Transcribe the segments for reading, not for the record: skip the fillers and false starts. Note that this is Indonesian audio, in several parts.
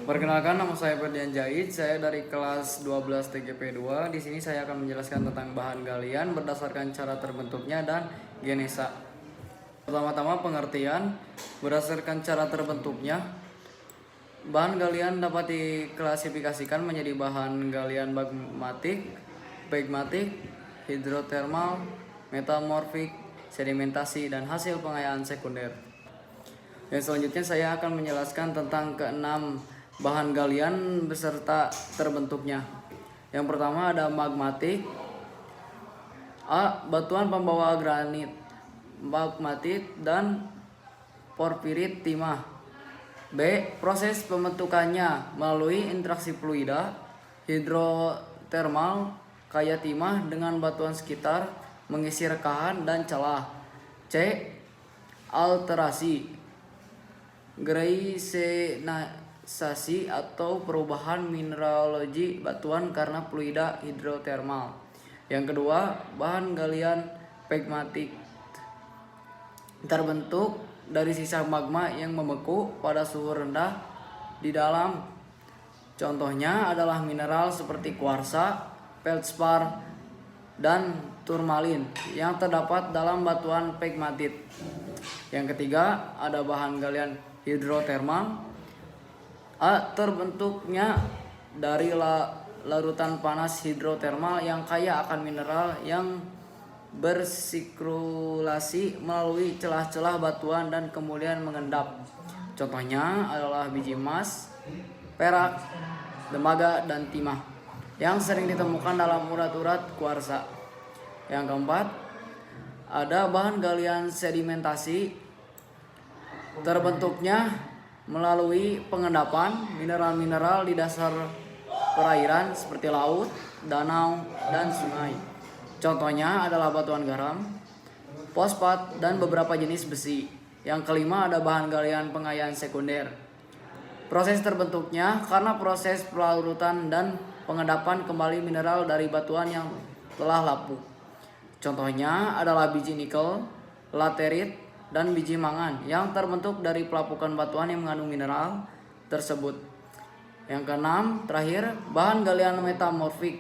Perkenalkan, nama saya Ferdian Jahid. Saya dari kelas 12 TGP 2. Di sini saya akan menjelaskan tentang bahan galian berdasarkan cara terbentuknya dan genesa. Pertama-tama pengertian. Berdasarkan cara terbentuknya, bahan galian dapat diklasifikasikan menjadi bahan galian magmatik, pegmatik, hidrotermal, metamorfik, sedimentasi, dan hasil pengayaan sekunder. Yang selanjutnya saya akan menjelaskan tentang keenam bahan galian beserta terbentuknya. Yang pertama ada magmatik. A. Batuan pembawa granit, magmatit dan porfirit timah. B. Proses pembentukannya melalui interaksi fluida hidrotermal kaya timah dengan batuan sekitar mengisi rekahan dan celah. C. Alterasi greisenasasi atau perubahan mineralogi batuan karena fluida hidrotermal. Yang kedua, bahan galian pegmatik terbentuk dari sisa magma yang membeku pada suhu rendah di dalam. Contohnya adalah mineral seperti kuarsa, feldspar, dan turmalin yang terdapat dalam batuan pegmatit. Yang ketiga, ada bahan galian hidrotermal. A. Terbentuknya dari larutan panas hidrotermal yang kaya akan mineral yang bersirkulasi melalui celah-celah batuan dan kemudian mengendap. Contohnya adalah biji emas, perak, tembaga, dan timah yang sering ditemukan dalam urat-urat kuarsa. Yang keempat, ada bahan galian sedimentasi. Terbentuknya melalui pengendapan mineral-mineral di dasar perairan seperti laut, danau, dan sungai. Contohnya adalah batuan garam, fosfat, dan beberapa jenis besi. Yang kelima ada bahan galian pengayaan sekunder. Proses terbentuknya karena proses pelarutan dan pengendapan kembali mineral dari batuan yang telah lapuk. Contohnya adalah biji nikel, laterit, dan biji mangan yang terbentuk dari pelapukan batuan yang mengandung mineral tersebut. Yang keenam, terakhir, bahan galian metamorfik.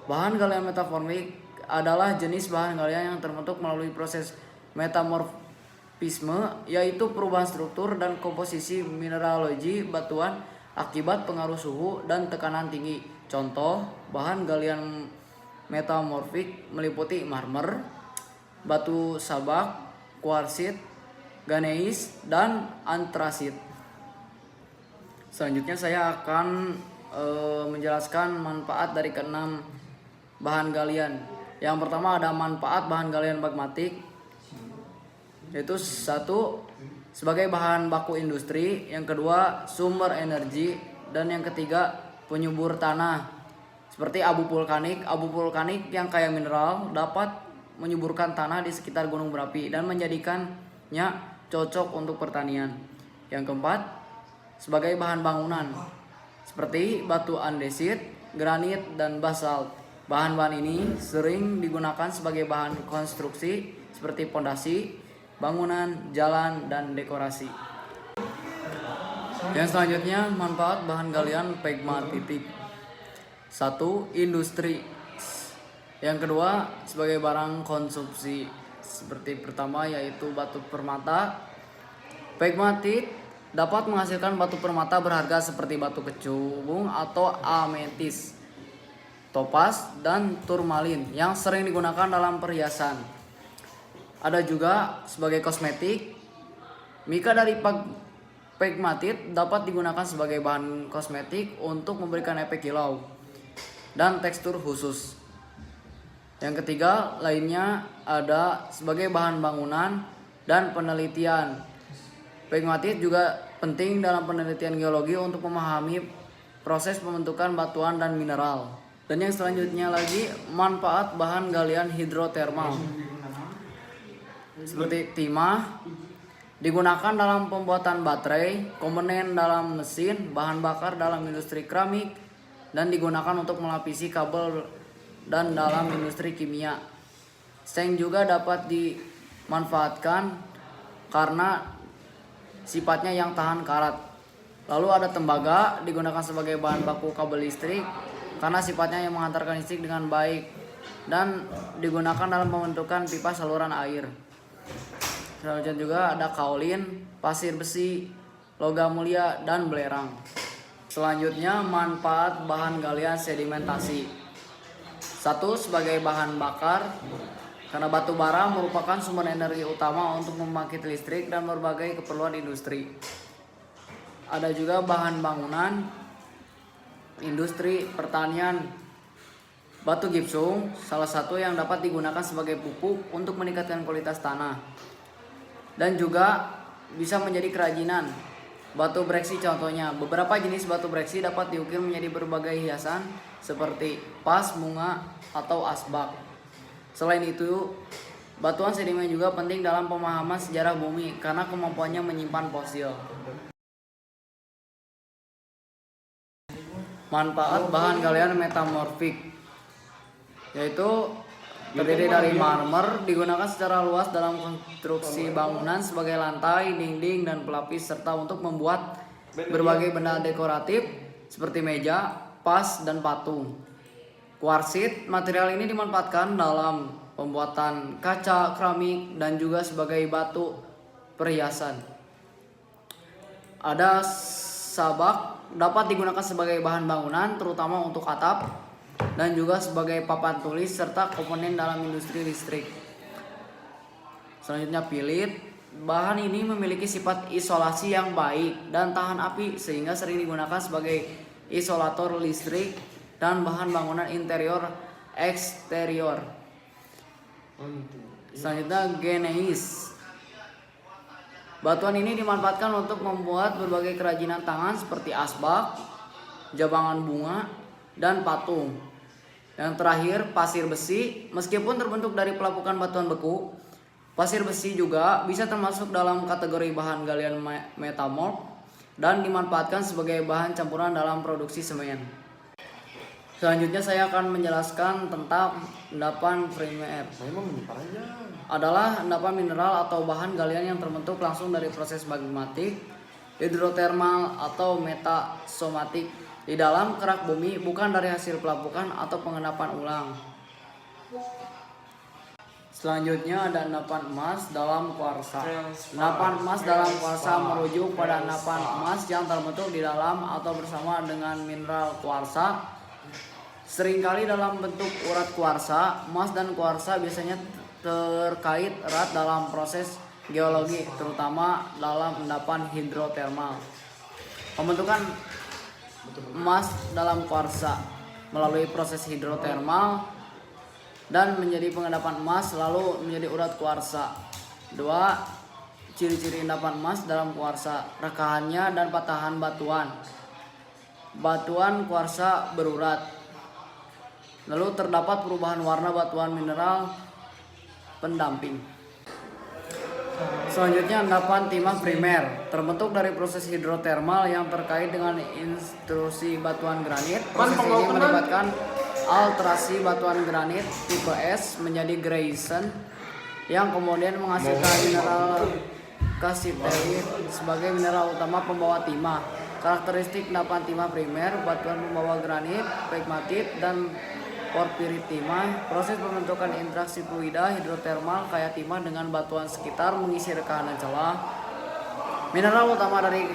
Bahan galian metamorfik adalah jenis bahan galian yang terbentuk melalui proses metamorfisme, yaitu perubahan struktur dan komposisi mineralogi batuan akibat pengaruh suhu dan tekanan tinggi. Contoh bahan galian metamorfik meliputi marmer, batu sabak, kuarsit, ganeis, dan antrasit. Selanjutnya saya akan menjelaskan manfaat dari keenam bahan galian. Yang pertama ada manfaat bahan galian magmatik, yaitu satu, sebagai bahan baku industri. Yang kedua, sumber energi. Dan yang ketiga, penyubur tanah seperti abu vulkanik. Abu vulkanik yang kaya mineral dapat menyuburkan tanah di sekitar gunung berapi dan menjadikannya cocok untuk pertanian. Yang keempat, sebagai bahan bangunan seperti batu andesit, granit, dan basalt. Bahan-bahan ini sering digunakan sebagai bahan konstruksi seperti pondasi, bangunan, jalan, dan dekorasi. Yang selanjutnya, manfaat bahan galian pegmatitik. 1. Industri. Yang kedua, sebagai barang konsumsi. Seperti pertama yaitu batu permata. Pegmatit dapat menghasilkan batu permata berharga seperti batu kecubung atau ametis, topas, dan turmalin yang sering digunakan dalam perhiasan. Ada juga sebagai kosmetik. Mika dari pegmatit dapat digunakan sebagai bahan kosmetik untuk memberikan efek kilau dan tekstur khusus. Yang ketiga lainnya ada sebagai bahan bangunan dan penelitian. Pegmatit juga penting dalam penelitian geologi untuk memahami proses pembentukan batuan dan mineral. Dan yang selanjutnya lagi, manfaat bahan galian hidrotermal. Seperti timah digunakan dalam pembuatan baterai, komponen dalam mesin, bahan bakar dalam industri keramik, dan digunakan untuk melapisi kabel dan dalam industri kimia. Seng juga dapat dimanfaatkan karena sifatnya yang tahan karat. Lalu ada tembaga, digunakan sebagai bahan baku kabel listrik karena sifatnya yang mengantarkan listrik dengan baik dan digunakan dalam pembentukan pipa saluran air. Selanjutnya juga ada kaolin, pasir besi, logam mulia, dan belerang. Selanjutnya manfaat bahan galian sedimentasi. 1. Sebagai bahan bakar, karena batu bara merupakan sumber energi utama untuk membangkit listrik dan berbagai keperluan industri. Ada juga bahan bangunan, industri, pertanian. Batu gipsum salah satu yang dapat digunakan sebagai pupuk untuk meningkatkan kualitas tanah. Dan juga bisa menjadi kerajinan. Batu breksi contohnya. Beberapa jenis batu breksi dapat diukir menjadi berbagai hiasan seperti vas, bunga, atau asbak. Selain itu, batuan sedimen juga penting dalam pemahaman sejarah bumi karena kemampuannya menyimpan fosil. Manfaat bahan galian metamorfik, yaitu terdiri dari marmer, digunakan secara luas dalam konstruksi bangunan sebagai lantai, dinding, dan pelapis, serta untuk membuat berbagai benda dekoratif seperti meja, vas, dan patung. Kuarsit, material ini dimanfaatkan dalam pembuatan kaca, keramik, dan juga sebagai batu perhiasan. Ada sabak, dapat digunakan sebagai bahan bangunan terutama untuk atap dan juga sebagai papan tulis serta komponen dalam industri listrik. Selanjutnya pilit, bahan ini memiliki sifat isolasi yang baik dan tahan api sehingga sering digunakan sebagai isolator listrik dan bahan bangunan interior eksterior. Selanjutnya gneis. Batuan ini dimanfaatkan untuk membuat berbagai kerajinan tangan seperti asbak, jabangan bunga, dan patung. Yang terakhir, pasir besi. Meskipun terbentuk dari pelapukan batuan beku, pasir besi juga bisa termasuk dalam kategori bahan galian metamorf dan dimanfaatkan sebagai bahan campuran dalam produksi semen. Selanjutnya saya akan menjelaskan tentang endapan primer. Adalah endapan mineral atau bahan galian yang terbentuk langsung dari proses magmatik, hidrotermal, atau metasomatik di dalam kerak bumi, bukan dari hasil pelapukan atau pengendapan ulang. Selanjutnya ada endapan emas dalam kuarsa. Endapan emas dalam kuarsa merujuk pada endapan emas yang terbentuk di dalam atau bersama dengan mineral kuarsa. Seringkali dalam bentuk urat kuarsa. Emas dan kuarsa biasanya terkait erat dalam proses geologi, terutama dalam endapan hidrotermal. Pembentukan emas dalam kuarsa melalui proses hidrotermal dan menjadi pengendapan emas lalu menjadi urat kuarsa. 2. Ciri-ciri endapan emas dalam kuarsa: rekahannya dan patahan batuan. Batuan kuarsa berurat. Lalu terdapat perubahan warna batuan mineral pendamping. Selanjutnya endapan timah primer, terbentuk dari proses hidrotermal yang terkait dengan intrusi batuan granit. Proses ini melibatkan alterasi batuan granit tipe S menjadi greyson yang kemudian menghasilkan mineral kasiterit sebagai mineral utama pembawa timah. Karakteristik endapan timah primer: batuan pembawa granit, pegmatit, dan porfirit timah. Proses pembentukan interaksi fluida hidrotermal kaya timah dengan batuan sekitar mengisi rekahan dan celah. Mineral utama dari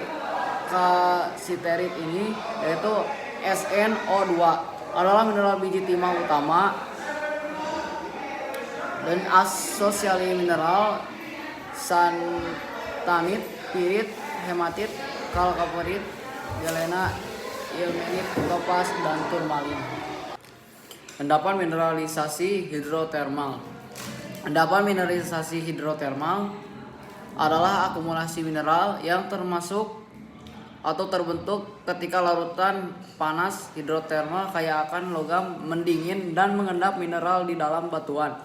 kasiterit ini yaitu SnO2 adalah mineral biji timah utama dan asosiasi mineral santanit, pirit, hematit, kalkaperit, galena, ilmenit, topas, dan turmalin. Endapan mineralisasi hidrotermal. Endapan mineralisasi hidrotermal adalah akumulasi mineral yang termasuk atau terbentuk ketika larutan panas hidrotermal kaya akan logam mendingin dan mengendap mineral di dalam batuan.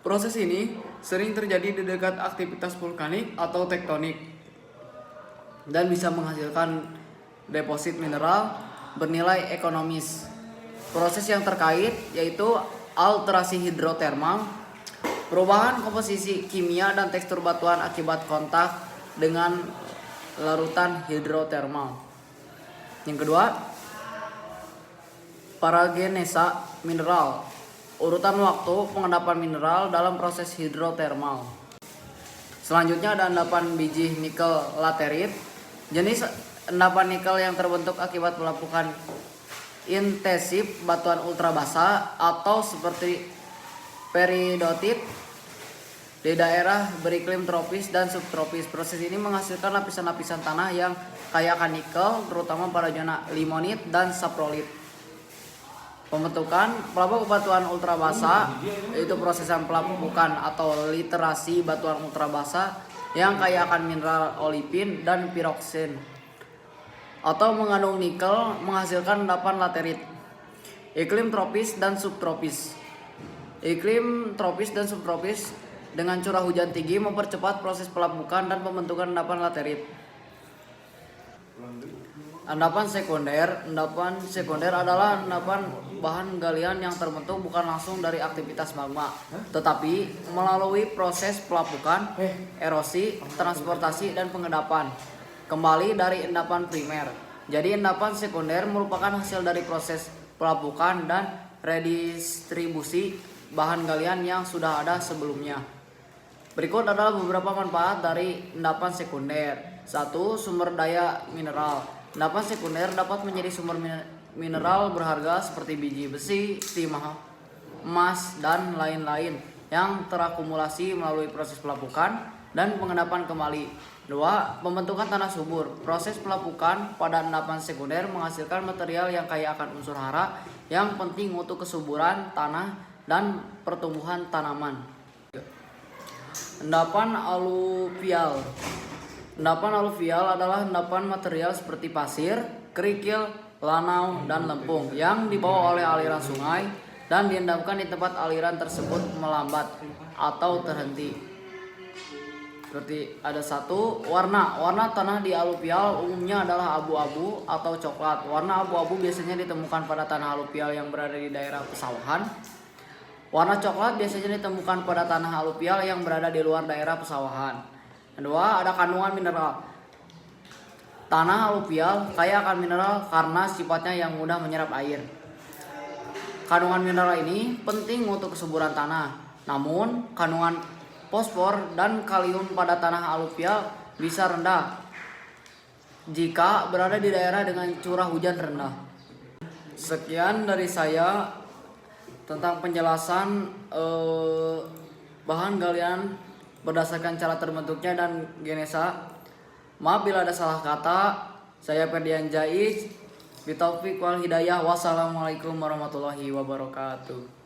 Proses ini sering terjadi di dekat aktivitas vulkanik atau tektonik dan bisa menghasilkan deposit mineral bernilai ekonomis. Proses yang terkait yaitu alterasi hidrotermal, perubahan komposisi kimia dan tekstur batuan akibat kontak dengan larutan hidrotermal. Yang kedua, paragenesa mineral, urutan waktu pengendapan mineral dalam proses hidrotermal. Selanjutnya ada endapan biji nikel laterit, jenis endapan nikel yang terbentuk akibat pelapukan intensif batuan ultrabasa atau seperti peridotit di daerah beriklim tropis dan subtropis. Proses ini menghasilkan lapisan-lapisan tanah yang kaya akan nikel, terutama pada zona limonit dan saprolit. Pembentukan pelapuk batuan ultrabasa yaitu prosesan pelapukan atau literasi batuan ultrabasa yang kaya akan mineral olivin dan piroksin atau mengandung nikel menghasilkan endapan laterit. Iklim tropis dan subtropis. Iklim tropis dan subtropis dengan curah hujan tinggi mempercepat proses pelapukan dan pembentukan endapan laterit. Endapan sekunder adalah endapan bahan galian yang terbentuk bukan langsung dari aktivitas magma, tetapi melalui proses pelapukan, erosi, transportasi, dan pengendapan. Kembali dari endapan primer. Jadi endapan sekunder merupakan hasil dari proses pelapukan dan redistribusi bahan galian yang sudah ada sebelumnya. Berikut adalah beberapa manfaat dari endapan sekunder. 1. Sumber daya mineral. Endapan sekunder dapat menjadi sumber mineral berharga seperti biji besi, timah, emas, dan lain-lain yang terakumulasi melalui proses pelapukan dan pengendapan kembali. 2. Pembentukan tanah subur. Proses pelapukan pada endapan sekunder menghasilkan material yang kaya akan unsur hara yang penting untuk kesuburan tanah dan pertumbuhan tanaman. Endapan aluvial. Endapan aluvial adalah endapan material seperti pasir, kerikil, lanau, dan lempung yang dibawa oleh aliran sungai dan diendapkan di tempat aliran tersebut melambat atau terhenti. Seperti ada 1. Warna tanah di aluvial umumnya adalah abu-abu atau coklat. Warna abu-abu biasanya ditemukan pada tanah aluvial yang berada di daerah pesawahan. Warna coklat biasanya ditemukan pada tanah aluvial yang berada di luar daerah pesawahan. Kedua, ada kandungan mineral. Tanah aluvial kaya akan mineral karena sifatnya yang mudah menyerap air. Kandungan mineral ini penting untuk kesuburan tanah. Namun, kandungan fosfor dan kalium pada tanah aluvial bisa rendah jika berada di daerah dengan curah hujan rendah. Sekian dari saya tentang penjelasan bahan galian berdasarkan cara terbentuknya dan genesa. Maaf bila ada salah kata. Saya Ferdian Jaiz. Bitaufiq wal hidayah. Wassalamualaikum warahmatullahi wabarakatuh.